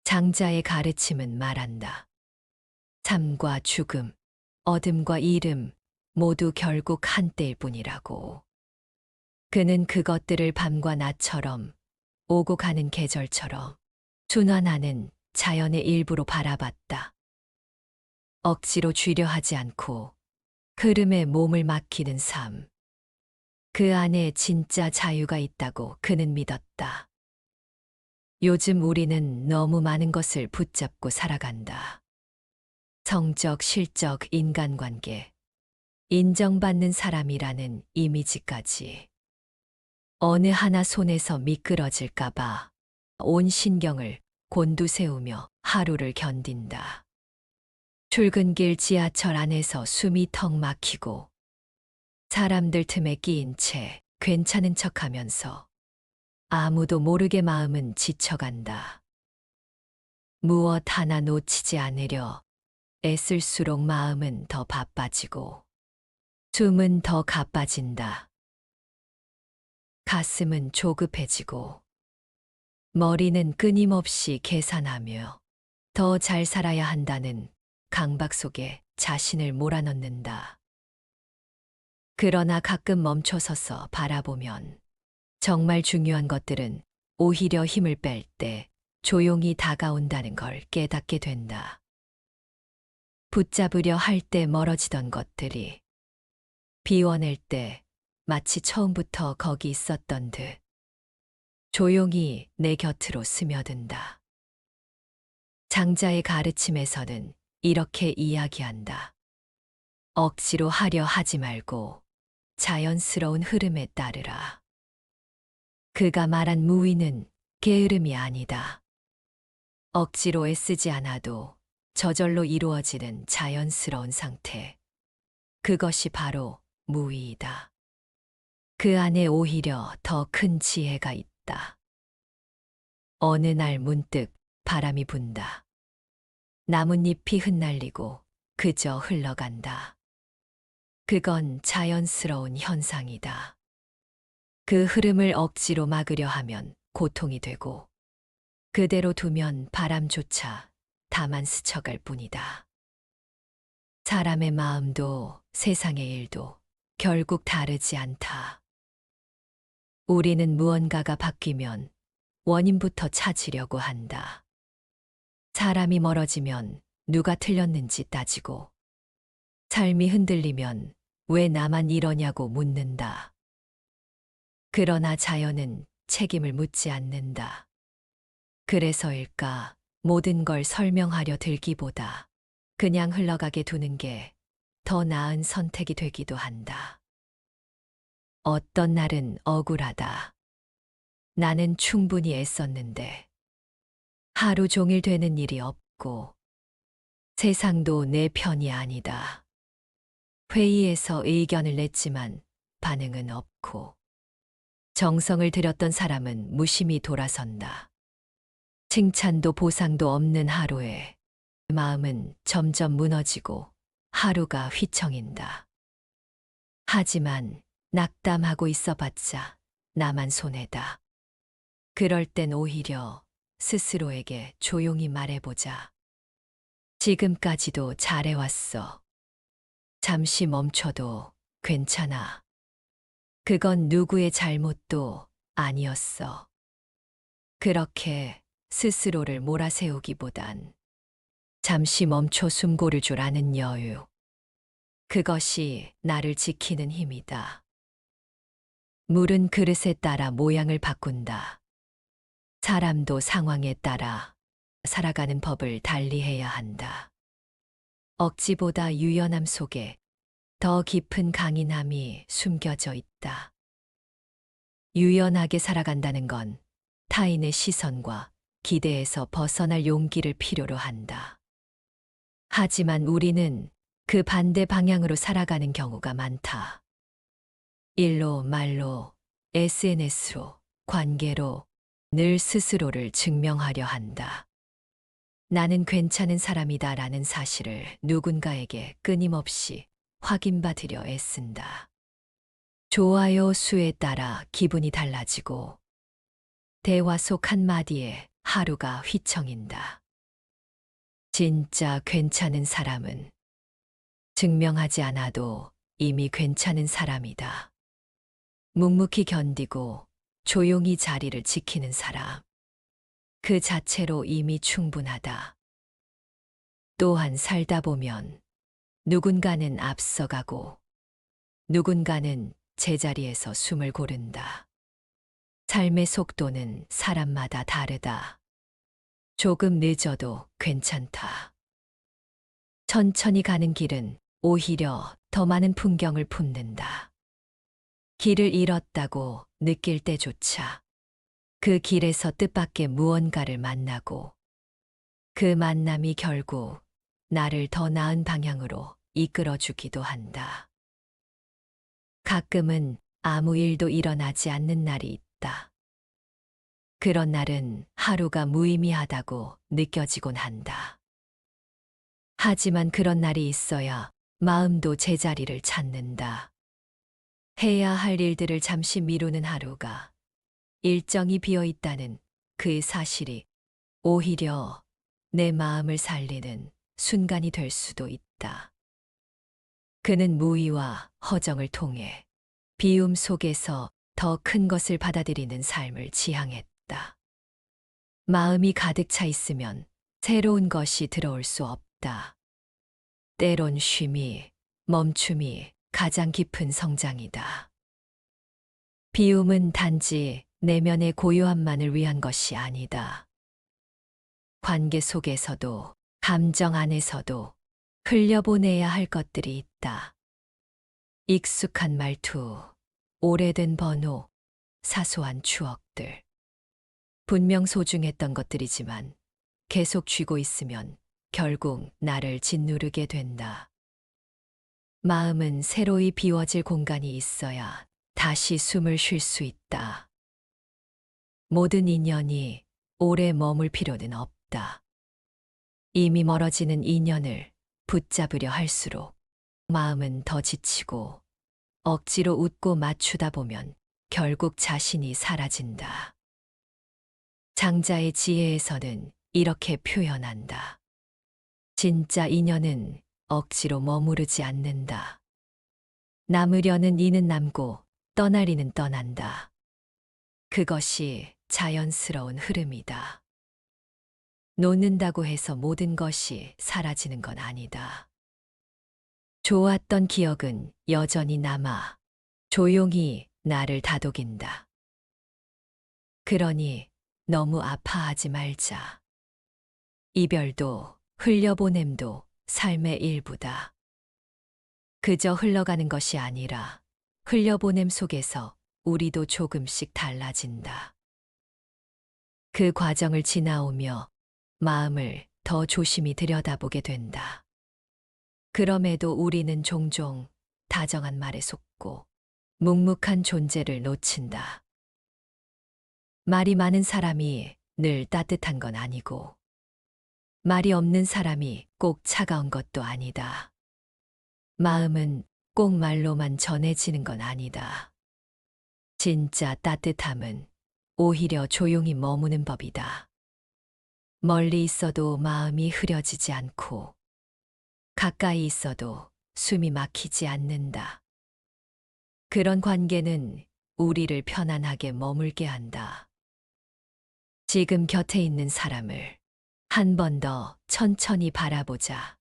장자의 가르침은 말한다. 삶과 죽음, 어둠과 이름 모두 결국 한때일 뿐이라고. 그는 그것들을 밤과 낮처럼 오고 가는 계절처럼 순환하는 자연의 일부로 바라봤다. 억지로 쥐려 하지 않고 흐름에 몸을 맡기는 삶. 그 안에 진짜 자유가 있다고 그는 믿었다. 요즘 우리는 너무 많은 것을 붙잡고 살아간다. 성적, 실적, 인간관계, 인정받는 사람이라는 이미지까지. 어느 하나 손에서 미끄러질까봐 온 신경을 곤두세우며 하루를 견딘다. 출근길 지하철 안에서 숨이 턱 막히고 사람들 틈에 끼인 채 괜찮은 척하면서 아무도 모르게 마음은 지쳐간다. 무엇 하나 놓치지 않으려 애쓸수록 마음은 더 바빠지고 숨은 더 가빠진다. 가슴은 조급해지고 머리는 끊임없이 계산하며 더 잘 살아야 한다는 강박 속에 자신을 몰아넣는다. 그러나 가끔 멈춰서서 바라보면 정말 중요한 것들은 오히려 힘을 뺄 때 조용히 다가온다는 걸 깨닫게 된다. 붙잡으려 할 때 멀어지던 것들이 비워낼 때 마치 처음부터 거기 있었던 듯 조용히 내 곁으로 스며든다. 장자의 가르침에서는 이렇게 이야기한다. 억지로 하려 하지 말고 자연스러운 흐름에 따르라. 그가 말한 무위는 게으름이 아니다. 억지로 애쓰지 않아도 저절로 이루어지는 자연스러운 상태. 그것이 바로 무위이다. 그 안에 오히려 더 큰 지혜가 있다. 어느 날 문득 바람이 분다. 나뭇잎이 흩날리고 그저 흘러간다. 그건 자연스러운 현상이다. 그 흐름을 억지로 막으려 하면 고통이 되고 그대로 두면 바람조차 다만 스쳐갈 뿐이다. 사람의 마음도 세상의 일도 결국 다르지 않다. 우리는 무언가가 바뀌면 원인부터 찾으려고 한다. 사람이 멀어지면 누가 틀렸는지 따지고 삶이 흔들리면 왜 나만 이러냐고 묻는다. 그러나 자연은 책임을 묻지 않는다. 그래서일까 모든 걸 설명하려 들기보다 그냥 흘러가게 두는 게 더 나은 선택이 되기도 한다. 어떤 날은 억울하다. 나는 충분히 애썼는데 하루 종일 되는 일이 없고 세상도 내 편이 아니다. 회의에서 의견을 냈지만 반응은 없고 정성을 들였던 사람은 무심히 돌아선다. 칭찬도 보상도 없는 하루에 마음은 점점 무너지고 하루가 휘청인다. 하지만 낙담하고 있어봤자 나만 손해다. 그럴 땐 오히려 스스로에게 조용히 말해보자. 지금까지도 잘해왔어. 잠시 멈춰도 괜찮아. 그건 누구의 잘못도 아니었어. 그렇게 스스로를 몰아세우기보단 잠시 멈춰 숨 고를 줄 아는 여유. 그것이 나를 지키는 힘이다. 물은 그릇에 따라 모양을 바꾼다. 사람도 상황에 따라 살아가는 법을 달리해야 한다. 억지보다 유연함 속에 더 깊은 강인함이 숨겨져 있다. 유연하게 살아간다는 건 타인의 시선과 기대에서 벗어날 용기를 필요로 한다. 하지만 우리는 그 반대 방향으로 살아가는 경우가 많다. 일로 말로, SNS로, 관계로 늘 스스로를 증명하려 한다. 나는 괜찮은 사람이다라는 사실을 누군가에게 끊임없이 확인받으려 애쓴다. 좋아요 수에 따라 기분이 달라지고 대화 속 한마디에 하루가 휘청인다. 진짜 괜찮은 사람은 증명하지 않아도 이미 괜찮은 사람이다. 묵묵히 견디고 조용히 자리를 지키는 사람. 그 자체로 이미 충분하다. 또한 살다 보면 누군가는 앞서가고 누군가는 제자리에서 숨을 고른다. 삶의 속도는 사람마다 다르다. 조금 늦어도 괜찮다. 천천히 가는 길은 오히려 더 많은 풍경을 품는다. 길을 잃었다고 느낄 때조차 그 길에서 뜻밖의 무언가를 만나고 그 만남이 결국 나를 더 나은 방향으로 이끌어주기도 한다. 가끔은 아무 일도 일어나지 않는 날이 있다. 그런 날은 하루가 무의미하다고 느껴지곤 한다. 하지만 그런 날이 있어야 마음도 제자리를 찾는다. 해야 할 일들을 잠시 미루는 하루가 일정이 비어 있다는 그 사실이 오히려 내 마음을 살리는 순간이 될 수도 있다. 그는 무의와 허정을 통해 비움 속에서 더 큰 것을 받아들이는 삶을 지향했다. 마음이 가득 차 있으면 새로운 것이 들어올 수 없다. 때론 쉼이, 멈춤이 가장 깊은 성장이다. 비움은 단지 내면의 고요함만을 위한 것이 아니다. 관계 속에서도, 감정 안에서도 흘려보내야 할 것들이 있다. 익숙한 말투, 오래된 번호, 사소한 추억들. 분명 소중했던 것들이지만 계속 쥐고 있으면 결국 나를 짓누르게 된다. 마음은 새로이 비워질 공간이 있어야 다시 숨을 쉴 수 있다. 모든 인연이 오래 머물 필요는 없다. 이미 멀어지는 인연을 붙잡으려 할수록 마음은 더 지치고 억지로 웃고 맞추다 보면 결국 자신이 사라진다. 장자의 지혜에서는 이렇게 표현한다. 진짜 인연은 억지로 머무르지 않는다. 남으려는 이는 남고 떠날 이는 떠난다. 그것이 자연스러운 흐름이다. 놓는다고 해서 모든 것이 사라지는 건 아니다. 좋았던 기억은 여전히 남아 조용히 나를 다독인다. 그러니 너무 아파하지 말자. 이별도 흘려보냄도 삶의 일부다. 그저 흘러가는 것이 아니라 흘려보냄 속에서 우리도 조금씩 달라진다. 그 과정을 지나오며 마음을 더 조심히 들여다보게 된다. 그럼에도 우리는 종종 다정한 말에 속고 묵묵한 존재를 놓친다. 말이 많은 사람이 늘 따뜻한 건 아니고 말이 없는 사람이 꼭 차가운 것도 아니다. 마음은 꼭 말로만 전해지는 건 아니다. 진짜 따뜻함은 오히려 조용히 머무는 법이다. 멀리 있어도 마음이 흐려지지 않고 가까이 있어도 숨이 막히지 않는다. 그런 관계는 우리를 편안하게 머물게 한다. 지금 곁에 있는 사람을 한 번 더 천천히 바라보자.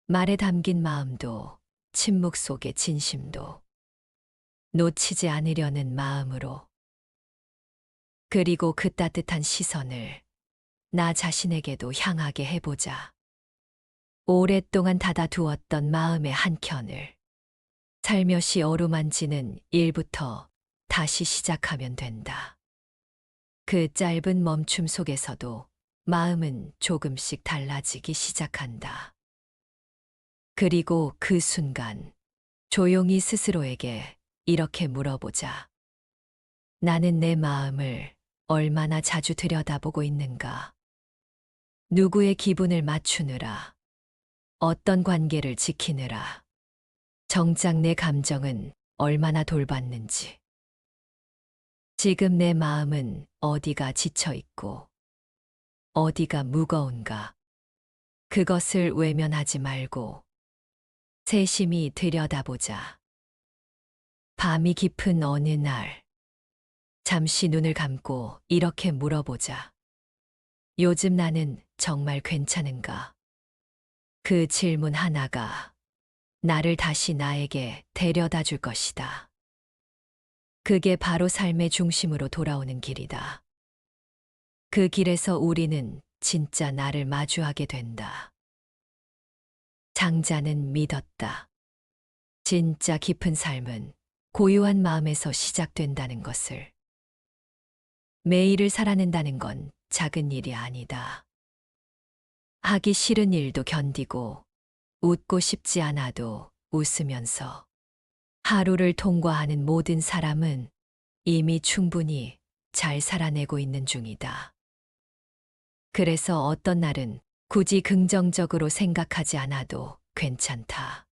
말에 담긴 마음도 침묵 속의 진심도 놓치지 않으려는 마음으로. 그리고 그 따뜻한 시선을 나 자신에게도 향하게 해보자. 오랫동안 닫아두었던 마음의 한켠을 살며시 어루만지는 일부터 다시 시작하면 된다. 그 짧은 멈춤 속에서도 마음은 조금씩 달라지기 시작한다. 그리고 그 순간 조용히 스스로에게 이렇게 물어보자. 나는 내 마음을 얼마나 자주 들여다보고 있는가? 누구의 기분을 맞추느라, 어떤 관계를 지키느라, 정작 내 감정은 얼마나 돌봤는지. 지금 내 마음은 어디가 지쳐 있고 어디가 무거운가. 그것을 외면하지 말고 세심히 들여다보자. 밤이 깊은 어느 날, 잠시 눈을 감고 이렇게 물어보자. 요즘 나는 정말 괜찮은가? 그 질문 하나가 나를 다시 나에게 데려다 줄 것이다. 그게 바로 삶의 중심으로 돌아오는 길이다. 그 길에서 우리는 진짜 나를 마주하게 된다. 장자는 믿었다. 진짜 깊은 삶은 고요한 마음에서 시작된다는 것을. 매일을 살아낸다는 건 작은 일이 아니다. 하기 싫은 일도 견디고, 웃고 싶지 않아도 웃으면서 하루를 통과하는 모든 사람은 이미 충분히 잘 살아내고 있는 중이다. 그래서 어떤 날은 굳이 긍정적으로 생각하지 않아도 괜찮다.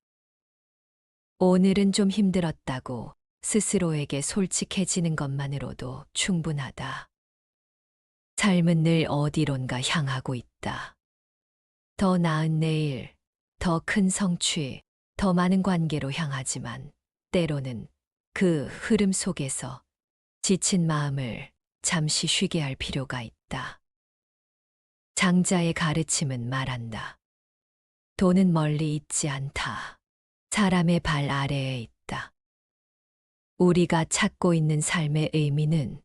오늘은 좀 힘들었다고 스스로에게 솔직해지는 것만으로도 충분하다. 삶은 늘 어디론가 향하고 있다. 더 나은 내일, 더 큰 성취, 더 많은 관계로 향하지만 때로는 그 흐름 속에서 지친 마음을 잠시 쉬게 할 필요가 있다. 장자의 가르침은 말한다. 돈은 멀리 있지 않다. 사람의 발 아래에 있다. 우리가 찾고 있는 삶의 의미는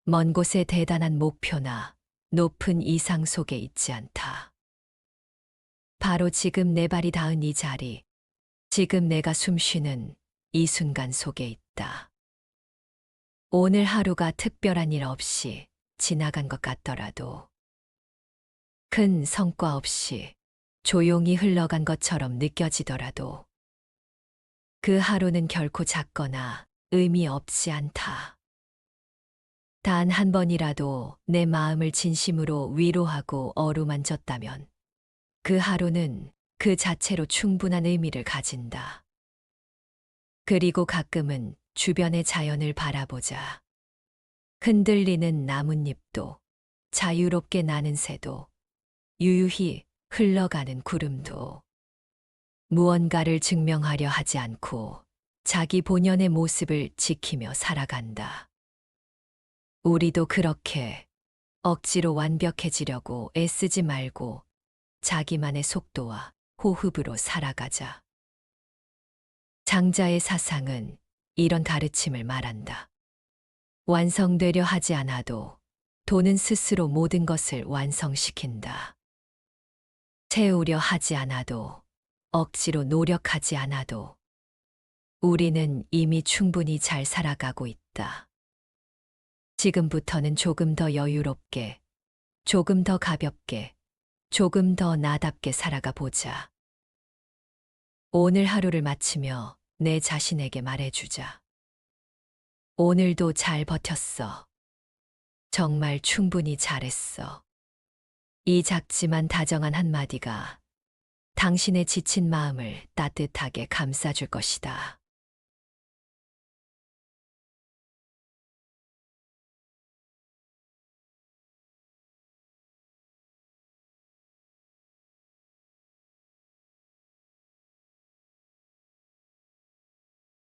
먼 곳의 대단한 목표나 높은 이상 속에 있지 않다. 바로 지금 내 발이 닿은 이 자리, 지금 내가 숨 쉬는 이 순간 속에 있다. 오늘 하루가 특별한 일 없이 지나간 것 같더라도, 큰 성과 없이 조용히 흘러간 것처럼 느껴지더라도, 그 하루는 결코 작거나 의미 없지 않다. 단 한 번이라도 내 마음을 진심으로 위로하고 어루만졌다면 그 하루는 그 자체로 충분한 의미를 가진다. 그리고 가끔은 주변의 자연을 바라보자. 흔들리는 나뭇잎도, 자유롭게 나는 새도, 유유히 흘러가는 구름도 무언가를 증명하려 하지 않고 자기 본연의 모습을 지키며 살아간다. 우리도 그렇게 억지로 완벽해지려고 애쓰지 말고 자기만의 속도와 호흡으로 살아가자. 장자의 사상은 이런 가르침을 말한다. 완성되려 하지 않아도 돈은 스스로 모든 것을 완성시킨다. 채우려 하지 않아도, 억지로 노력하지 않아도 우리는 이미 충분히 잘 살아가고 있다. 지금부터는 조금 더 여유롭게, 조금 더 가볍게, 조금 더 나답게 살아가 보자. 오늘 하루를 마치며 내 자신에게 말해주자. 오늘도 잘 버텼어. 정말 충분히 잘했어. 이 작지만 다정한 한마디가 당신의 지친 마음을 따뜻하게 감싸줄 것이다.